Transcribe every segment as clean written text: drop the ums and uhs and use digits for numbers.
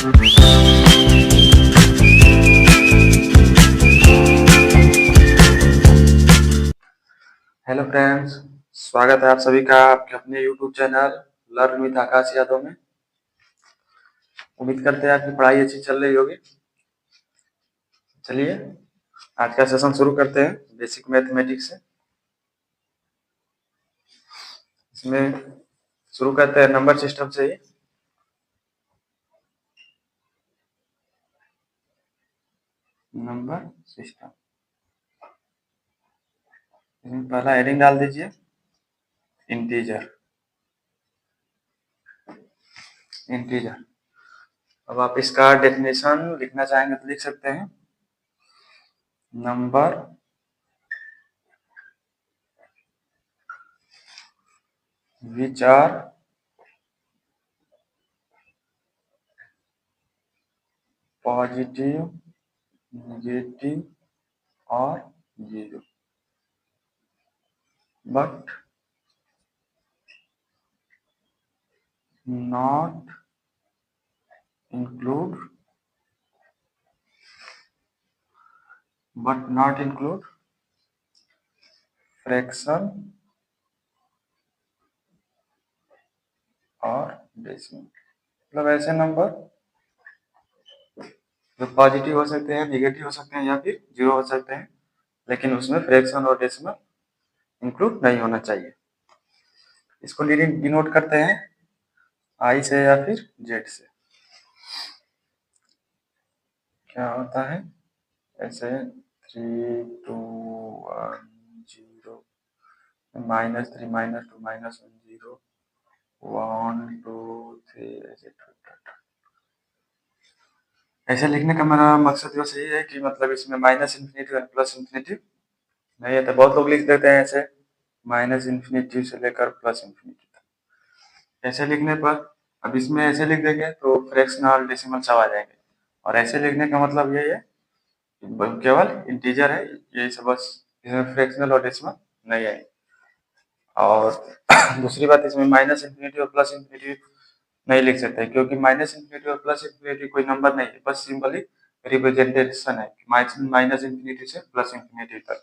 Hello friends, स्वागत है आप सभी का आपके अपने यूट्यूब चैनल लर्न विद आकाश यादव में। उम्मीद करते हैं आपकी पढ़ाई अच्छी चल रही होगी। चलिए आज का सेशन शुरू करते हैं बेसिक मैथमेटिक्स से। इसमें शुरू करते हैं नंबर सिस्टम से ही। नंबर सिस्टम, इसमें पहला हेडिंग डाल दीजिए इंटीजर। इंटीजर, अब आप इसका डेफिनेशन लिखना चाहेंगे तो लिख सकते हैं। Number which are positive, negative or zero, but not include fraction और डेसिमल। मतलब ऐसे नंबर जो पॉजिटिव हो सकते हैं, निगेटिव हो सकते हैं या फिर जीरो हो सकते हैं, लेकिन उसमें फ्रैक्शन और डेसिमल इंक्लूड नहीं होना चाहिए। इसको डिनोट करते हैं आई से या फिर जेड से। क्या होता है ऐसे 3 2 1 0 -3 -2 -1 0 1 2 3 ऐसे लिखने का मेरा मकसद बस यही है कि मतलब इसमें माइनस इन्फिनिटी और प्लस इन्फिनिटी नहीं है। तो बहुत लोग लिख देते हैं ऐसे माइनस इन्फिनिटी से लेकर प्लस इन्फिनिटी तक। ऐसे लिखने पर अब इसमें ऐसे लिख देंगे तो फ्रैक्शन और डेसिमल सब आ जाएंगे, और ऐसे लिखने का मतलब यही है केवल इंटीजर है, यही सब बस, इसमें फ्रैक्शनल और डेसिमल नहीं है। और दूसरी बात, इसमें माइनस इन्फिनिटी और प्लस इन्फिनिटी नहीं लिख सकते क्योंकि माइनस इन्फिनिटी और प्लस इन्फिनिटी कोई नंबर नहीं है, बस सिंपली रिप्रेजेंटेशन है माइनस इन्फिनिटी से प्लस इन्फिनिटी तक।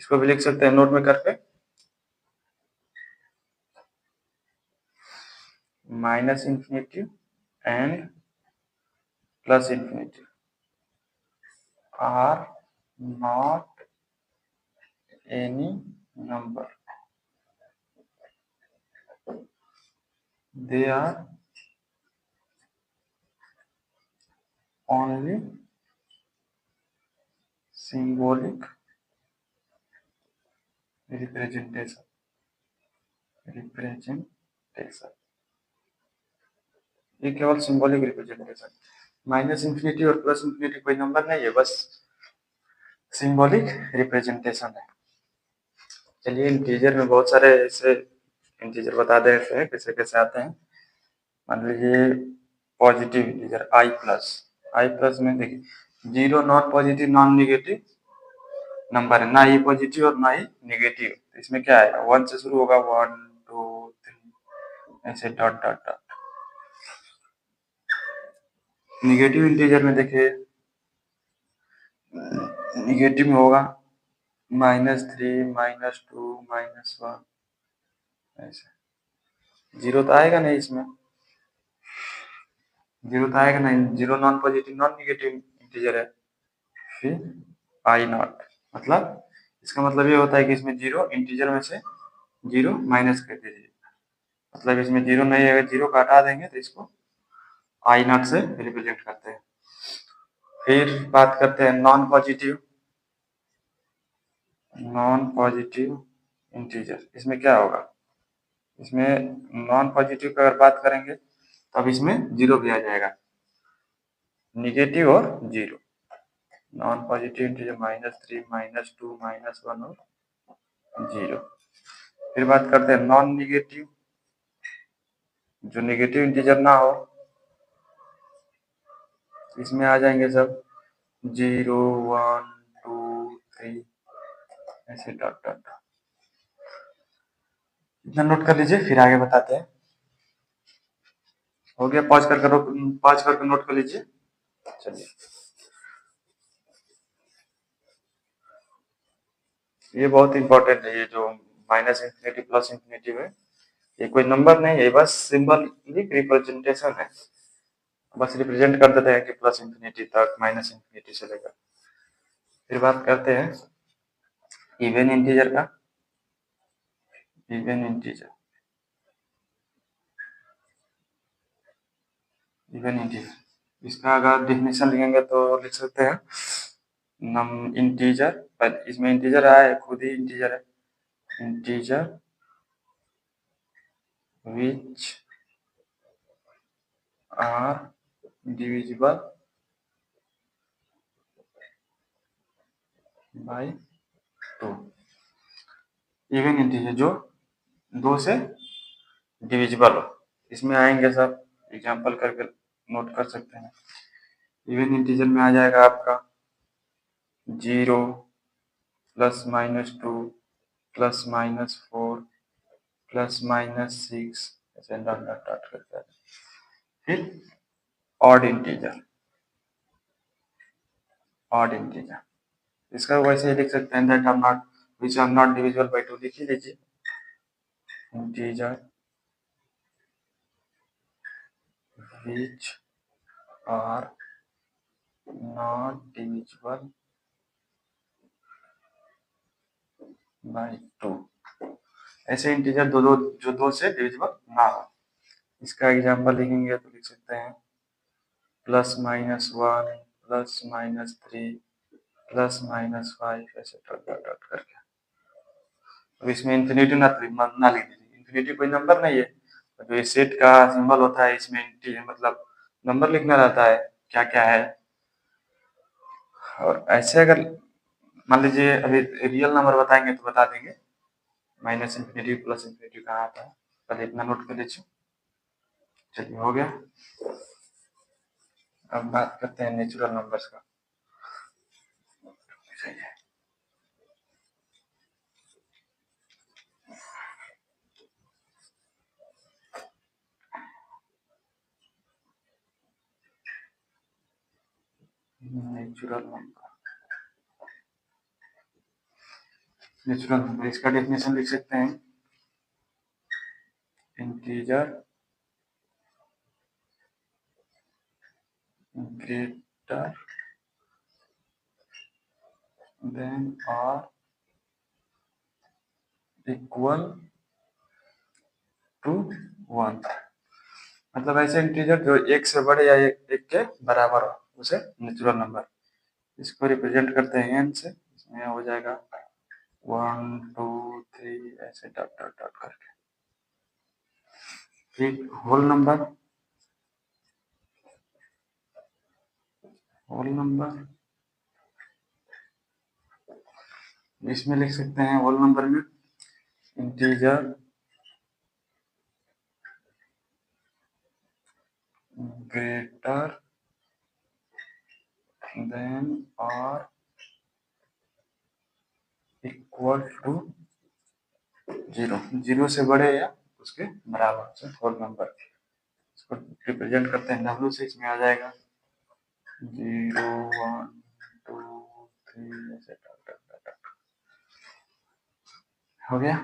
इसको भी लिख सकते हैं नोट में करके, minus infinity and plus infinity are not any number, they are only symbolic representation। ये केवल सिंबॉलिक रिप्रेजेंटेशन, माइनस इन्फिनिटी और प्लस इन्फिनिटी कोई नंबर नहीं है, बस सिंबॉलिक रिप्रेजेंटेशन है। चलिए इंटीजर में बहुत सारे ऐसे इंटीजर बता देते हैं कैसे कैसे आते हैं। मान लीजिए पॉजिटिव इंटीजर आई प्लस में देखिए zero non positive non negative number है, ना ही पॉजिटिव और ना ही निगेटिव। तो इसमें क्या आएगा, 1 से शुरू होगा, 1 2 3 ऐसे dot dot dot. Negative integer में देखिए निगेटिव में होगा -3 -2 -1 ऐसे। जीरो तो आएगा नहीं, इसमें जीरो तो आएगा नहीं, zero non positive non negative integer है। फिर आई नॉट, मतलब इसका मतलब ये होता है कि इसमें जीरो इंटीजर में से जीरो माइनस कर दीजिए, मतलब इसमें जीरो नहीं है, अगर जीरो को हटा देंगे तो इसको आई नॉट से रिप्रेजेंट करते हैं। फिर बात करते हैं नॉन पॉजिटिव इंटीजर। इसमें क्या होगा, इसमें नॉन पॉजिटिव की अगर बात करेंगे तो अब इसमें जीरो भी आ जाएगा, निगेटिव और जीरो। नॉन पॉजिटिव इंटीजर -3 -2 -1 और जीरो। फिर बात करते हैं नॉन निगेटिव, जो निगेटिव इंटीजर ना हो, इसमें आ जाएंगे सब 0 1 2 3 ऐसे डॉट डॉट डॉट। इतना नोट कर लीजिए, फिर आगे बताते हैं। हो गया, पॉज करके नोट कर लीजिए। चलिए, ये बहुत इंपॉर्टेंट है, ये जो माइनस इंफिनिटी प्लस इंफिनिटी है, ये कोई नंबर नहीं है, बस सिंबलिक रिप्रेजेंटेशन है। बस रिप्रेजेंट कर देते हैं कि प्लस इंफिनिटी तक, माइनस इंफिनिटी से लेकर। फिर बात करते हैं इवन इंटीजर का। इवन इंटीजर, इवन इंटीजर, इसका अगर डेफिनेशन लिखेंगे तो लिख सकते हैं नम इंटीजर, पर इसमें इंटीजर आया है, खुद ही इंटीजर है। Integer which are divisible by 2। Even integer जो 2 से डिविजिबल हो, इसमें आएंगे सब, एग्जांपल करके नोट कर सकते हैं। इवन इंटीजर में आ जाएगा आपका 0 plus minus 2 plus minus 4 plus minus 6, ऐसे डॉट डॉट डॉट करते हैं। फिर ऑड इंटीजर, ऑड इंटीजर इसका वैसे ही लिख सकते हैं, that are not which are not divisible by 2, लिख ही लीजिए। Integer which are not divisible by 2, ऐसे इंटीजर जो 2 से डिविजिबल ना हो। इसका एग्जांपल लिखेंगे तो लिख सकते हैं plus minus 1 plus minus 3 plus minus 5, ऐसे डॉट डॉट डॉट करके। अब इसमें इंफिनिटी ना लिख दीजिए, इंफिनिटी कोई नंबर नहीं है, तो ये सेट का सिंबल होता है, इसमें इंटीजर मतलब नंबर लिखना रहता है क्या क्या है। और ऐसे अगर मान लीजिए अभी रियल नंबर बताएंगे तो बता देंगे माइनस इंफिनिटी प्लस इंफिनिटी कहाँ आता है, पहले इतना नोट कर लीजिए। चलिए, हो गया। अब बात करते हैं नेचुरल नंबर्स का। नेचुरल नंबर, नेचुरल नंबर इसका डेफिनेशन लिख सकते हैं इंटीजर ग्रेटर देन और इक्वल टू 1, मतलब ऐसे इंटीजर जो 1 से बड़े या 1 के बराबर हो, उसे नेचुरल नंबर। इसको रिप्रेजेंट करते हैं n से, इसमें हो जाएगा 1 2 3 ऐसे डॉट डॉट डॉट करके। फिर होल नंबर, होल नंबर इसमें लिख सकते हैं होल नंबर में इंटीजर ग्रेटर देन और इक्वल टू 0, 0 से बड़े या उसके बराबर से होल नंबर। इसको रिप्रेजेंट करते हैं W से, इसमें आ जाएगा 0 1 2 3 ऐसे हो गया,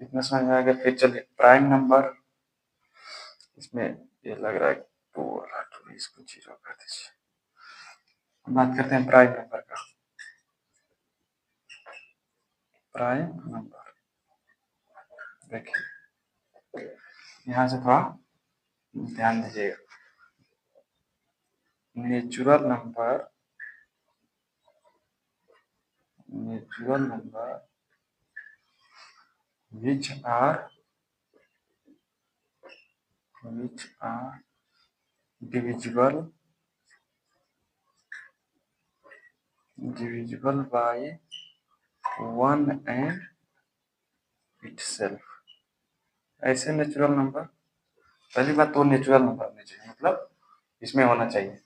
इतना समझ में आ गया। फिर चलिए प्राइम नंबर, इसमें ये लग रहा है 2 वाला, तो इसको 0 कर दीजिए। बात करते हैं प्राइम नंबर का। प्राइम नंबर देखिए, यहाँ से थोड़ा ध्यान दीजिएगा। Natural number, natural number which are divisible by 1 and itself, ऐसे नेचुरल नंबर। पहली बात तो नेचुरल नंबर होने चाहिए, मतलब इसमें होना चाहिए,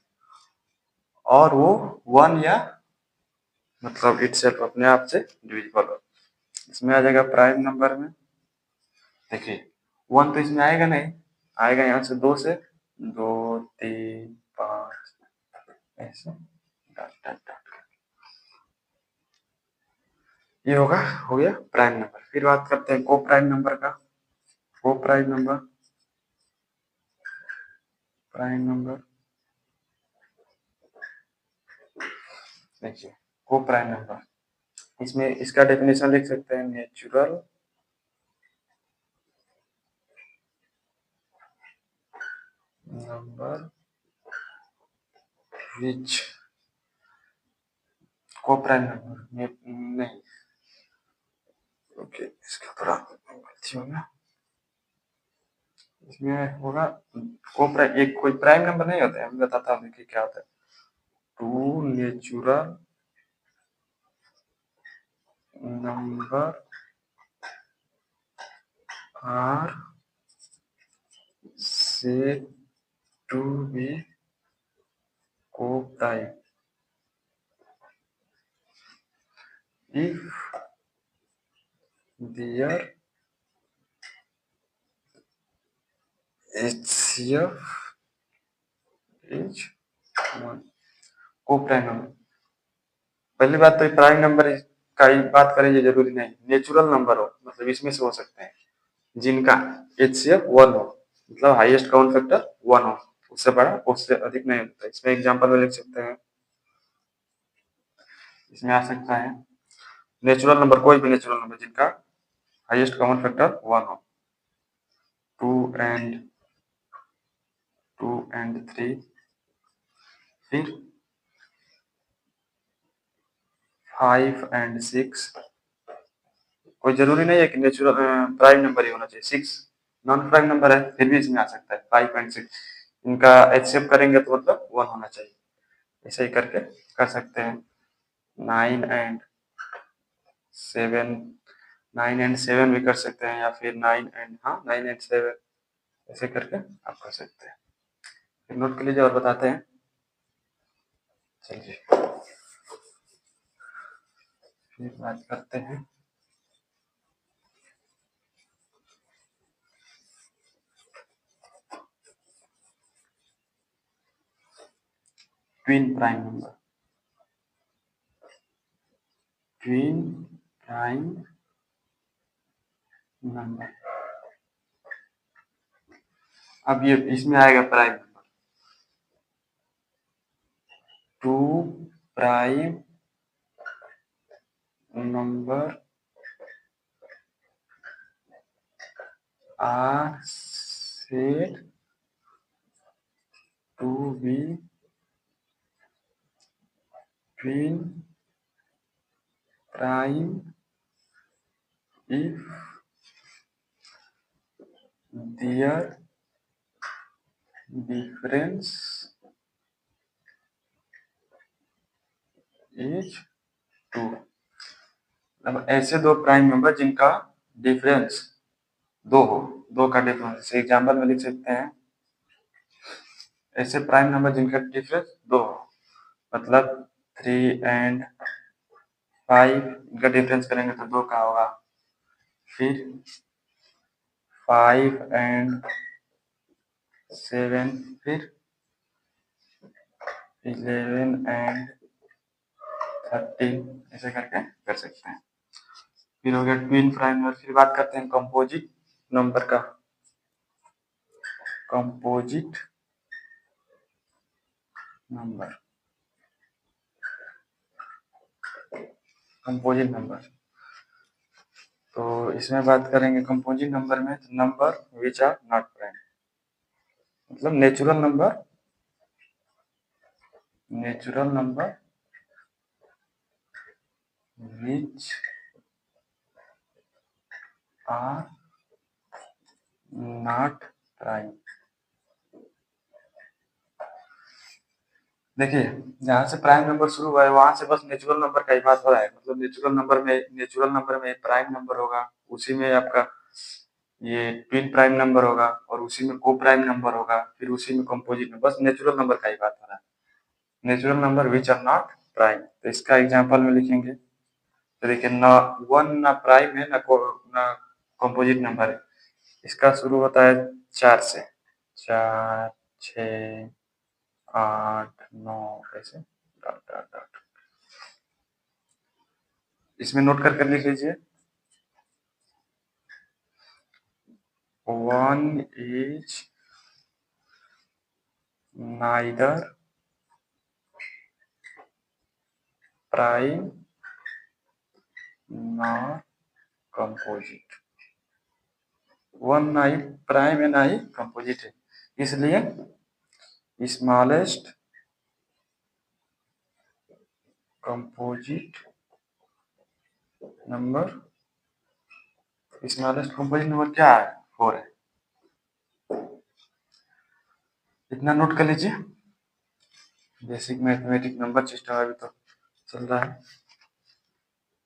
और वो 1 या मतलब इटसेल्फ अपने आप से डिविजिबल हो। इसमें आ जाएगा प्राइम नंबर में, देखिए 1 तो इसमें आएगा नहीं, आएगा यहाँ से 2 से, 2 3 5 ऐसे डॉट डॉट डॉट। ये हो गया प्राइम नंबर। फिर बात करते हैं को प्राइम नंबर का। को प्राइम नंबर देखिए, को प्राइम नंबर इसमें इसका डेफिनेशन लिख सकते हैं नेचुरल नंबर विच को प्राइम नंबर नहीं, ओके इसका थोड़ा गलती हो गया। इसमें होगा को प्राइम, एक कोई प्राइम नंबर नहीं होता है, मैं बताता हूँ देखिए क्या होता है। Two natural number are said to be co-prime if their HCF is 1। को प्राइम नंबर, पहली बात तो प्राइम नंबर का ही बात करें, ये जरूरी नहीं नेचुरल नंबर हो, मतलब इसमें से हो सकते हैं जिनका HCF 1 हो, मतलब हाईएस्ट काउंट फैक्टर 1 हो, उससे बड़ा उससे अधिक नहीं होता। इसमें एग्जांपल में लिख सकते हैं, इसमें आ सकता है नेचुरल नंबर, कोई भी नेचुरल नंबर जिनका हाईएस्ट कॉमन फैक्टर 1 हो, 2 एंड 3, फिर 5 एंड 6। कोई जरूरी नहीं है कि नेचुरल प्राइम नंबर ही होना चाहिए, 6 नॉन प्राइम नंबर है फिर भी इसमें आ सकता है। 5 एंड 6 इनका एक्सेप्ट करेंगे तो मतलब 1 होना चाहिए, ऐसे ही करके कर सकते हैं। 9 एंड 7, 9 एंड 7 भी कर सकते हैं, या फिर 9 एंड 7 ऐसे करके आप कर सकते हैं। फिर नोट कर लीजिए और बताते हैं। चलिए फिर बात करते हैं twin prime number. Twin prime number, अब ये इसमें आएगा prime number 2 prime number are said to be twin prime if their difference is 2। मतलब ऐसे दो प्राइम नंबर जिनका डिफरेंस 2 हो, 2 का डिफरेंस, एग्जाम्पल में लिख सकते हैं ऐसे प्राइम नंबर जिनका डिफरेंस 2 हो, मतलब 3 एंड 5 इनका डिफरेंस करेंगे तो 2 का होगा, फिर 5 एंड 7, फिर 11 एंड 13 ऐसे करके कर सकते हैं। फिर हो गया ट्विन प्राइम नंबर। फिर बात करते हैं कंपोजिट नंबर का। कंपोजिट नंबर, कंपोजिट नंबर, तो इसमें बात करेंगे कंपोजिट नंबर में, number which are not prime, मतलब natural number which are not prime. देखिए जहां से प्राइम नंबर शुरू हुआ है वहां से बस नेचुरल नंबर का ही बात हो रहा है, मतलब नेचुरल नंबर में प्राइम नंबर होगा, उसी में आपका ये ट्विन प्राइम नंबर होगा, और उसी में को प्राइम नंबर होगा, फिर उसी में कंपोजिट में, बस नेचुरल नंबर का ही बात हो रहा है। Natural number which are not prime, तो इसका एग्जांपल में लिखेंगे तो देखिए ना 1 ना प्राइम है ना कंपोजिट नंबर है, इसका शुरू होता है 4 से, 4 6, 8, 9 ऐसे डॉट डॉट डॉट। इसमें नोट करके लिख लीजिए 1 is neither prime nor composite। 1 ना ही प्राइम है ना ही कंपोजिट है, इसलिए smallest composite number, smallest composite number क्या है? 4 है। इतना नोट कर लीजिए। बेसिक मैथमेटिक नंबर सिस्टम अभी तो चल रहा है।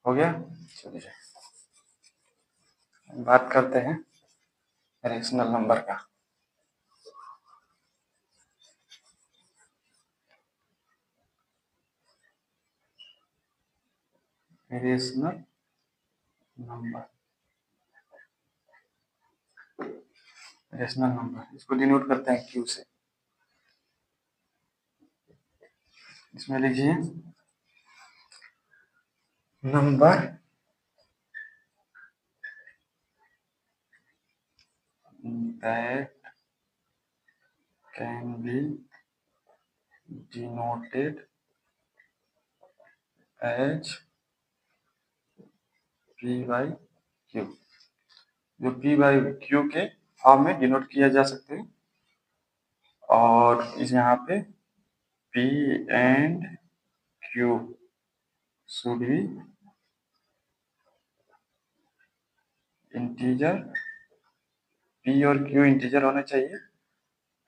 हो गया? चलिए बात करते हैं रेशनल नंबर का। रेशनल नंबर, रेशनल नंबर इसको डिनोट करते हैं क्यू से। इसमें लिखिए number that can be denoted as P by Q, जो पी बाई क्यू के फॉर्म में डिनोट किया जा सकते हैं। और इस यहाँ पे P and Q should be integer, P और क्यू इंटीजर होना चाहिए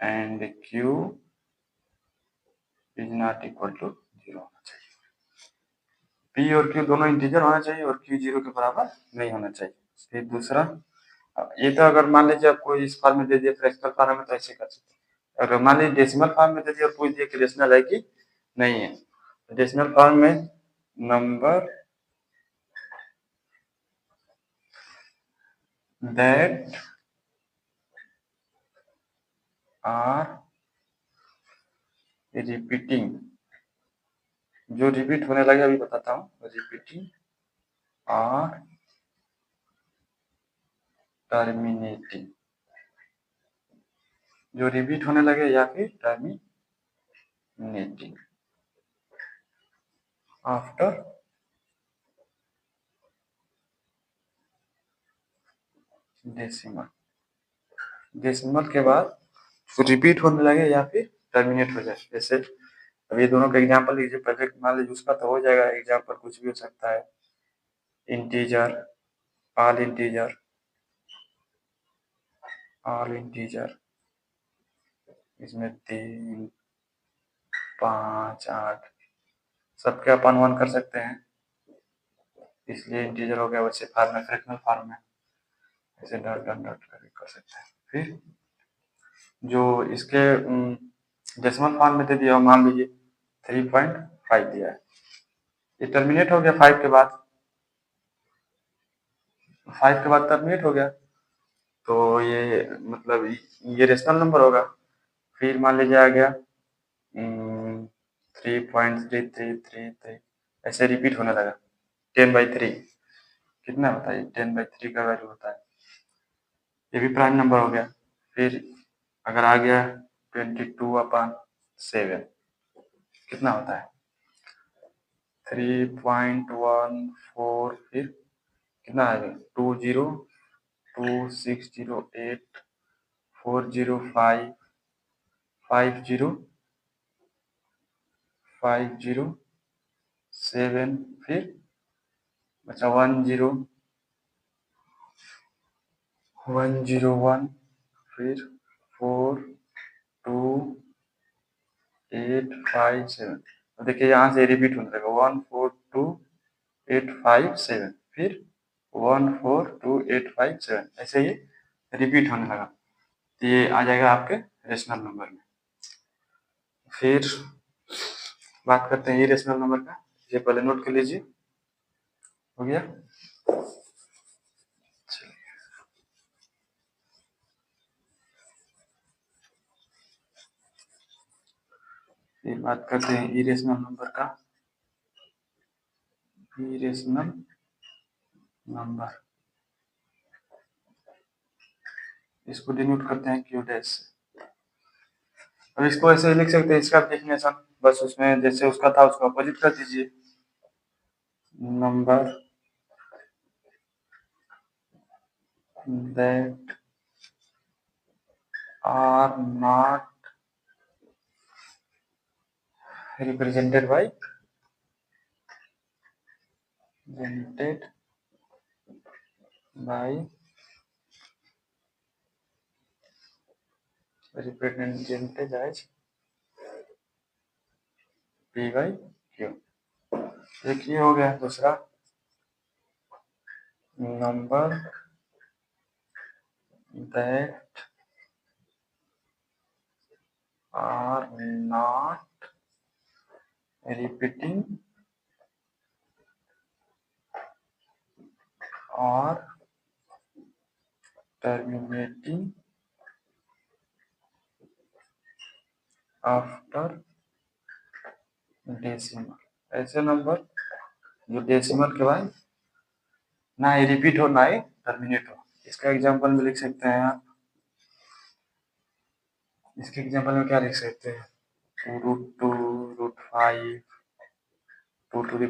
and Q is not equal to 0 होना चाहिए। पी और क्यू दोनों इंटीजर होना चाहिए और क्यू 0 के बराबर नहीं होना चाहिए। फिर दूसरा, ये तो अगर मान लीजिए आपको इस फॉर्म में दे दिया फ्रैक्शनल फॉर्म में तो ऐसे कर सकते हैं। अगर मान लीजिए डेसिमल फॉर्म में दे दिया और पूछ दिया कि रेशनल है कि नहीं है, डेसिमल फॉर्म में नंबर दैट आर रिपीटिंग, जो रिपीट होने लगे अभी बताता हूँ, रिपीटिंग और टर्मिनेटिंग, जो रिपीट होने लगे या फिर टर्मिनेटिंग आफ्टर डेसिमल, डेसिमल के बाद रिपीट होने लगे या फिर टर्मिनेट हो जाए। जैसे अब ये दोनों का एग्जांपल लीजिए, पहले मान लीजिए उसका तो हो जाएगा, एग्जांपल कुछ भी हो सकता है, integer, all integer, all integer, इसमें 3, 5, 8 सबके अपन 1 कर सकते हैं, इसलिए इंटीजर हो गया। वैसे फॉर्म में, फ्रैक्शनल फॉर्म में ऐसे डॉट डॉट डॉट करके कर सकते हैं। फिर जो इसके डेसिमल फॉर्म में दे दिया, मान लीजिए 3.5 दिया है, ये टर्मिनेट हो गया 5 के बाद, 5 के बाद टर्मिनेट हो गया, तो ये मतलब ये रेशनल नंबर होगा। फिर मान लीजिए आ गया 3.3333, ऐसे रिपीट होने लगा 10/3, कितना बताइए 10/3 का वैल्यू होता है, ये भी प्राइम नंबर हो गया। फिर अगर आ गया 22/7, कितना होता है 3.14, फिर कितना आएगा 202608405507, फिर बचा 101, फिर 42857। तो देखिए यहाँ से रिपीट होने लगा 142857, फिर 142857, ऐसे ही रिपीट होने लगा, तो ये आ जाएगा आपके रेशनल नंबर में। फिर बात करते हैं इरेशनल नंबर का, ये पहले नोट कर लीजिए। हो गया? फिर बात करते हैं इरेशनल नंबर का। इरेशनल नंबर, इसको डिनोट करते हैं क्यू डैश से। अब इसको ऐसे ही लिख सकते हैं, इसका डेफिनेशन बस उसमें जैसे उसका था उसका अपोजिट कर दीजिए। Number that are not represented by represented by represented as P by Q। एक ये हो गया। दूसरा, number that are not repeating और टर्मिनेटिंग आफ्टर डेसिमल। ऐसे नंबर जो डेसिमल के बाद ना ही रिपीट हो ना ही टर्मिनेट हो। इसका एग्जांपल में लिख सकते हैं आप, इसके एग्जांपल में क्या लिख सकते हैं, √2, √5, 2⁻⁴,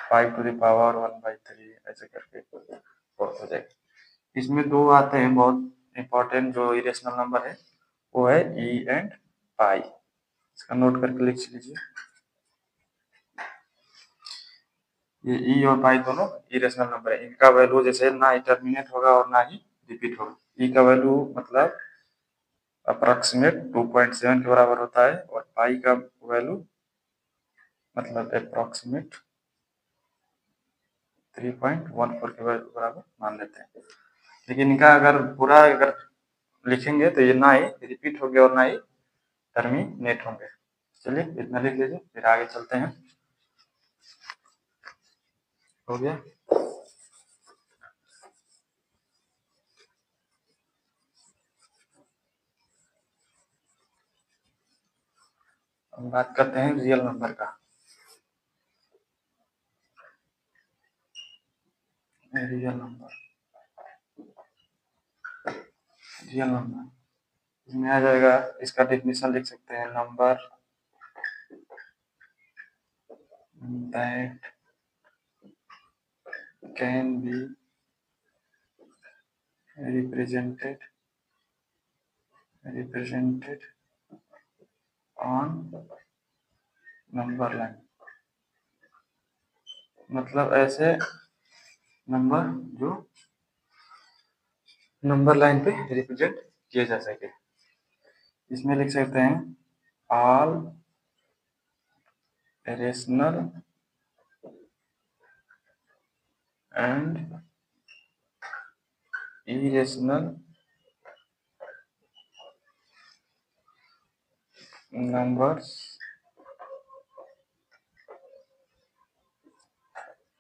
5⁻⁴, ऐसे करके बहुत हो जाएगा। इसमें दो आते हैं बहुत इंपॉर्टेंट जो इरेशनल नंबर है, वो है ई एंड पाई। इसका नोट करके लिख लीजिए। ये ई और पाई दोनों इरेशनल नंबर है। इनका वैल्यू जैसे ना ही टर्मिनेट होगा और ना ही रिपीट होगा। ई का वैल्यू मतलब अप्रॉक्सीमेट 2.7 के बराबर होता है और पाई का वैल्यू मतलब अप्रॉक्सीमेट 3.14 के बराबर मान लेते हैं। लेकिन इनका अगर पूरा अगर लिखेंगे तो ये ना ही रिपीट होंगे और ना ही टर्मिनेट होंगे। चलिए इतना लिख लीजिए, फिर आगे चलते हैं। हो गया। हम बात करते हैं रियल नंबर का। रियल नंबर, रियल नंबर इसमें आ जाएगा। इसका डेफिनेशन लिख सकते हैं, number that can B represented on number line. मतलब ऐसे नंबर जो नंबर लाइन पे रिप्रेजेंट किए जा सके। इसमें लिख सकते हैं all rational and irrational numbers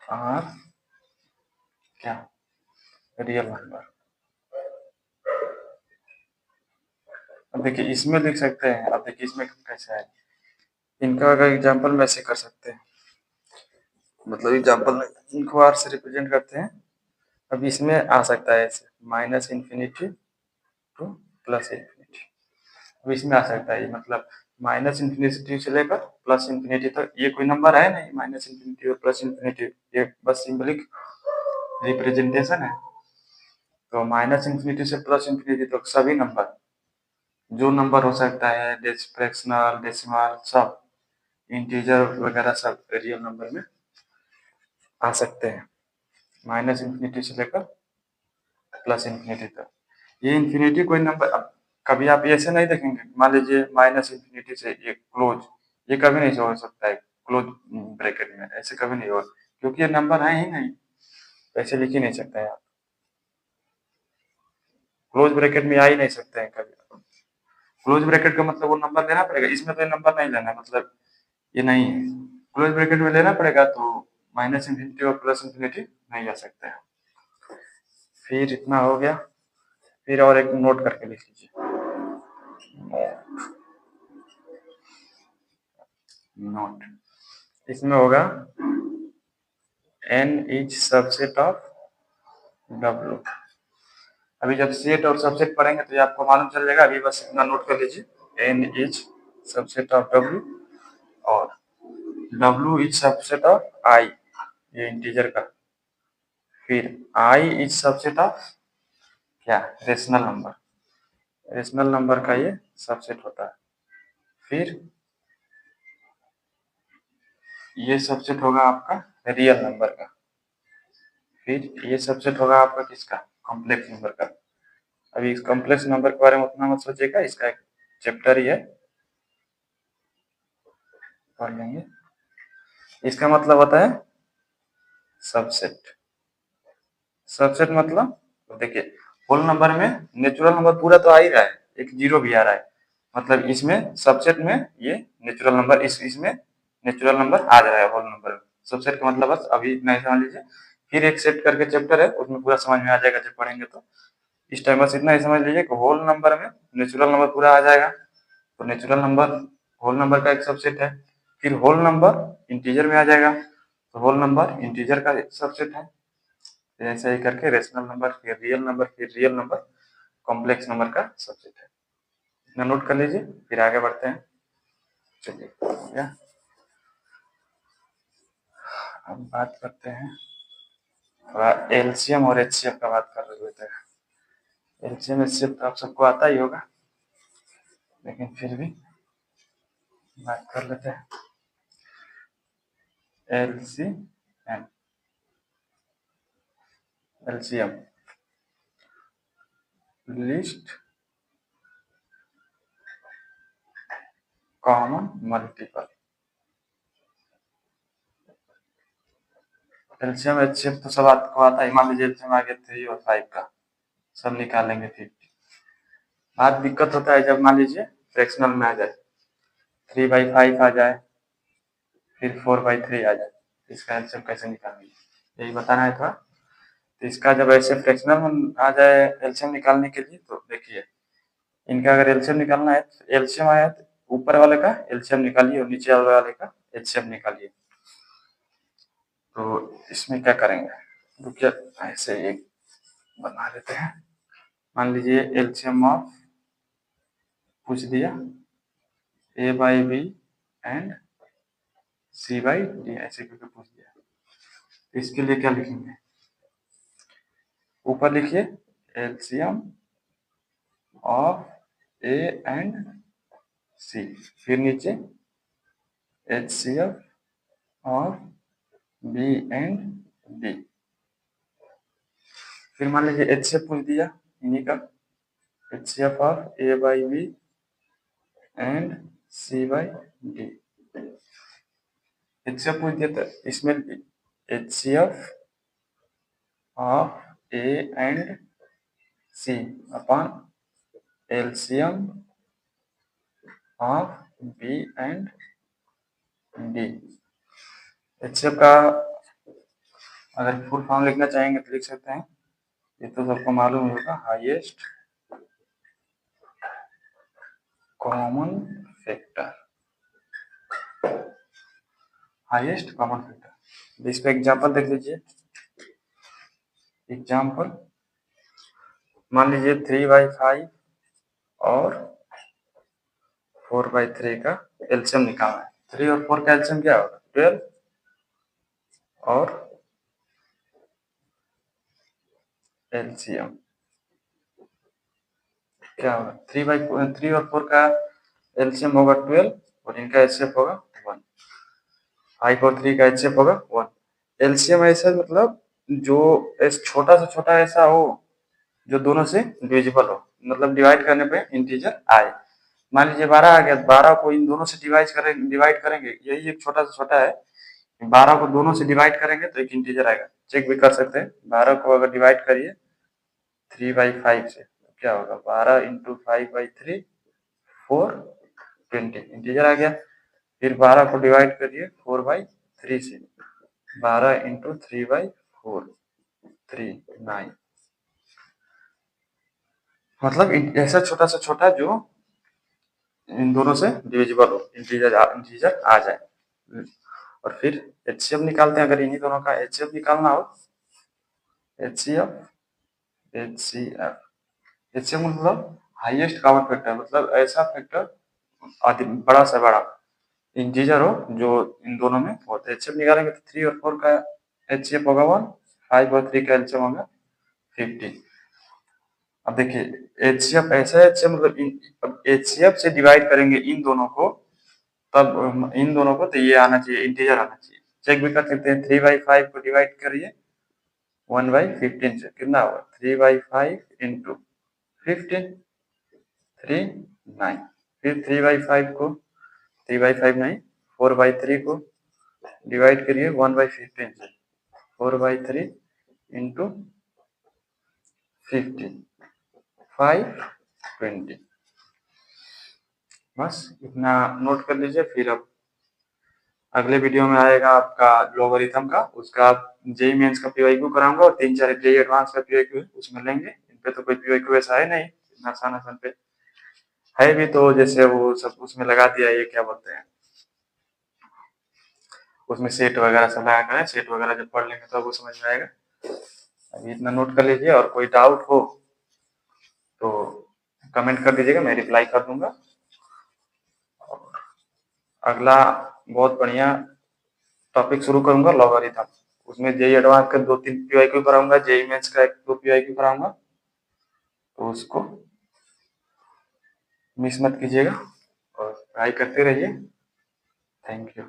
are क्या, रियल नंबर। अब देखिए इसमें लिख सकते हैं, अब देखिए इसमें कैसे है। इनका अगर एग्जांपल में ऐसे कर सकते हैं, मतलब एग्जांपल में इनको आर से रिप्रेजेंट करते हैं। अब इसमें आ सकता है ऐसे -∞ टू +∞। अब इसमें आ सकता है मतलब -∞ से लेकर +∞ तक। ये कोई नंबर है नहीं, -∞ और +∞, ये बस सिंबलिक रिप्रेजेंटेशन है। तो -∞ से +∞ तक सभी नंबर, जो नंबर हो सकता है, फ्रैक्शनल, डेसिमल, सब इंटीजर वगैरह सब रियल नंबर में आ सकते हैं, -∞ से लेकर +∞ तक। ये इन्फिनिटी कोई नंबर, अब कभी आप ऐसे नहीं देखेंगे, मान लीजिए -∞ से ये क्लोज, ये कभी नहीं हो सकता है क्लोज ब्रैकेट में, ऐसे कभी नहीं होगा क्योंकि ये नंबर है ही नहीं, ऐसे लिख ही नहीं सकते हैं आप। क्लोज ब्रैकेट में आ ही नहीं सकते हैं कभी। क्लोज ब्रैकेट का मतलब वो नंबर लेना पड़ेगा, इसमें तो ये नंबर नहीं लेना, मतलब ये नहीं है। क्लोज ब्रैकेट में लेना पड़ेगा तो -∞ और +∞ नहीं आ सकते हैं। फिर इतना हो गया। फिर और एक नोट करके लिख लीजिए, नॉट। इसमें होगा n is subset of w। अभी जब सेट और सबसेट पढ़ेंगे तो ये आपको मालूम चल जाएगा, अभी बस इतना नोट कर लीजिए, n is subset of w और w is subset of i, ये इंटीजर का। फिर i इज सबसेट ऑफ क्या, रेशनल नंबर, रेशनल नंबर का ये सबसेट होता है। फिर ये सबसेट होगा आपका रियल नंबर का। फिर ये सबसेट होगा आपका किसका, कॉम्प्लेक्स नंबर का। अभी इस कॉम्प्लेक्स नंबर के बारे में उतना मत सोचिएगा, इसका एक चैप्टर ही है, पढ़ लेंगे। इसका मतलब होता है सबसेट। सबसेट मतलब तो देखिए, होल नंबर में नेचुरल नंबर पूरा तो आ ही रहा है, एक जीरो भी आ रहा है, मतलब इसमें सबसेट में ये नेचुरल नंबर इसमें नेचुरल नंबर आ जा रहा है होल नंबर में। सबसेट का मतलब बस अभी इतना ही समझ लीजिए, फिर एक सेट करके चैप्टर है, उसमें पूरा समझ में आ जाएगा जब पढ़ेंगे तो। इस टाइम बस इतना ही समझ लीजिए कि होल नंबर में नेचुरल नंबर पूरा आ जाएगा, तो नेचुरल नंबर होल नंबर का एक सबसेट है। फिर होल नंबर इंटीजर में आ जाएगा, तो होल नंबर इंटीजर का एक सबसेट है। ऐसे ही करके रेशनल नंबर, फिर रियल नंबर, फिर रियल नंबर, कॉम्प्लेक्स नंबर का सबसेट है। इतना नोट कर लीजिए, फिर आगे बढ़ते हैं। चलिए क्या, अब बात करते हैं थोड़ा एलसीएम और एचसीएफ का बात कर रहे थे। एलसीएम एचसीएफ तो आप सबको आता ही होगा, लेकिन फिर भी बात कर लेते हैं। LCM, LCM list common multiple. LCM HCF तो सब आपको आता है, मान लीजिए एलसीएम आ गया 3 और 5 का, सब निकालेंगे 50। बात दिक्कत होता है जब मान लीजिए फ्रैक्शनल में आ जाए, 3/5 आ जाए, फिर 4/3 आ जाए, इसका एलसीएम कैसे निकालेंगे, यही बताना है थोड़ा। तो इसका जब ऐसे फ्रैक्शनल में आ जाए एलसीएम निकालने के लिए, तो देखिए इनका अगर एलसीएम निकालना है, एलसीएम आया तो ऊपर वाले का एलसीएम निकालिए और नीचे वाले का एचसीएफ निकालिए। तो इसमें क्या करेंगे, रुकिए ऐसे एक बना लेते हैं। मान लीजिए एलसीएम ऑफ पूछ दिया a/b एंड c/d ऐसे करके पूछ दिया, तो इसके लिए क्या लिखेंगे, ऊपर लिखिए LCM of A and C, फिर नीचे HCF of B and D. फिर मान लीजिए एचसीएफ पूछ दिया इन्हीं का, HCF of a/b and c/d। HCF पूछ दिया तो इसमें HCF of A and C upon LCM of B and D. HCF का अगर फुल फॉर्म लिखना चाहेंगे तो लिख सकते हैं, ये तो सबको मालूम ही होगा, highest common factor, highest common factor. इसका एग्जांपल देख लीजिए। एग्जांपल मान लीजिए 3/5 और 4/3 का एलसीएम निकालना है। 3 और 4 का एलसीएम क्या होगा, 12 और एलसीएम क्या होगा, 3 और 4 का एलसीएम होगा 12 और इनका एचसीएफ होगा 1। 5 और 3 का एचसीएफ होगा 1। एलसीएम ऐसा मतलब जो छोटा से छोटा ऐसा हो जो दोनों से डिविजिबल हो, मतलब डिवाइड करने पे इंटीजर आए। मान लीजिए 12 आ गया, 12 को इन दोनों से डिवाइड करेंगे, यही एक छोटा से छोटा है। 12 को दोनों से डिवाइड करेंगे तो एक इंटीजर आएगा, चेक भी कर सकते हैं। 12 को अगर डिवाइड करिए 3/5 से तो क्या होगा, 12 इंटू 5/3 420 इंटीजर आ गया। फिर 12 को डिवाइड करिए 4/3 से, 12 इंटू 3/4 39, मतलब ऐसा छोटा जो इन दोनों से डिविजिबल हो, इंटीजर आ जाए। और फिर HCF निकालते हैं। अगर इन्हीं दोनों का HCF निकालना हो, HCF मतलब हाईएस्ट कॉमन फैक्टर, मतलब ऐसा फैक्टर बड़ा से बड़ा इंटीजर हो जो इन दोनों में होता है। HCF निकालेंगे तो 3 और 4 का HCF होगा 1, 5 और 3 का LCM होगा 50। अब देखिए HCF ऐसा है, HCF मतलब अब HCF से डिवाइड करेंगे इन दोनों को, तब इन दोनों को तो ये आना चाहिए, इंटीजर आना चाहिए। चेक भी कर सकते हैं, 3/5 को डिवाइड करिए 1/15 से, कितना होगा 3/5 इंटू 15, 3 9। फिर 3/5 को 3/5 नहीं 4/3 को डिवाइड करिए 1/15 से, 4/3 इंटू 15, 520। बस इतना नोट कर लीजिए। फिर अब अगले वीडियो में आएगा आपका लॉगरिथम का, उसका आप जेईई मेंस का पीवाईक्यू कराऊंगा और 3-4 जेईई एडवांस का पीवाईक्यू उसमें लेंगे। इन पे तो कोई पीवाईक्यू ऐसा है नहीं, इतना आसान पे है भी तो जैसे वो सब उसमें लगा दिया, ये क्या बोलते हैं, उसमें सेट वगैरह सब लगा कर, सेट वगैरह जब पढ़ लेंगे तो वो समझ में आएगा। अभी इतना नोट कर लीजिए, और कोई डाउट हो तो कमेंट कर दीजिएगा, मैं रिप्लाई कर दूंगा। अगला बहुत बढ़िया टॉपिक शुरू करूंगा लॉगरिथम, उसमें जेईई एडवांस का 2-3 पीवाईक्यू कराऊंगा, जेईई मेंस का 1-2 पीवाईक्यू कराऊंगा, तो उसको मिस मत कीजिएगा और पढ़ाई करते रहिए। Thank you.